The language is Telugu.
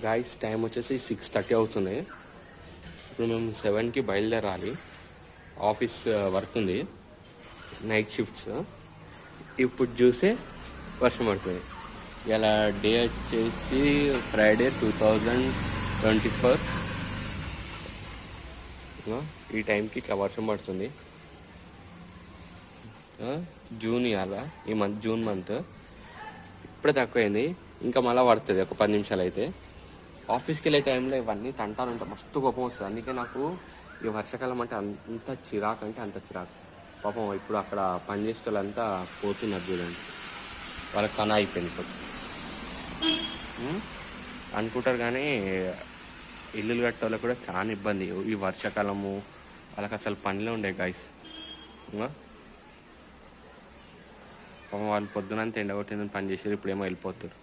గాయస్ టైం వచ్చేసి 6:30 అవుతుంది. ఇప్పుడు మేము 7కి బయలుదేరాలి. ఆఫీస్ వర్క్ ఉంది, నైట్ షిఫ్ట్స్. ఇప్పుడు చూసే వర్షం పడుతుంది. ఇలా డే వచ్చేసి ఫ్రైడే 2024. ఈ టైంకి ఇట్లా వర్షం పడుతుంది. జూన్ ఇవాళ, ఈ మంత్ జూన్ మంత్ ఇప్పుడే తక్కువైంది. ఇంకా మళ్ళీ పడుతుంది ఒక 10 నిమిషాలు అయితే. ఆఫీస్కి వెళ్ళే టైంలో ఇవన్నీ తంటాలంటే మస్తు కోపం వస్తుంది. అందుకే నాకు ఈ వర్షాకాలం అంటే అంత చిరాకు, అంటే అంత చిరాకు. పాపం ఇప్పుడు అక్కడ పనిచేసే వాళ్ళంతా పోతున్నారు చూడండి, వాళ్ళకి పని అయిపోయింది ఇప్పుడు అనుకుంటారు. కానీ ఇల్లులు కట్టే వాళ్ళకి కూడా చాలా ఇబ్బంది ఈ వర్షాకాలము. వాళ్ళకి అసలు పనిలో ఉండే గాయస్. పాపం వాళ్ళు పొద్దునంతా ఎండగొట్టిందని పని చేసారు, ఇప్పుడేమో వెళ్ళిపోతారు.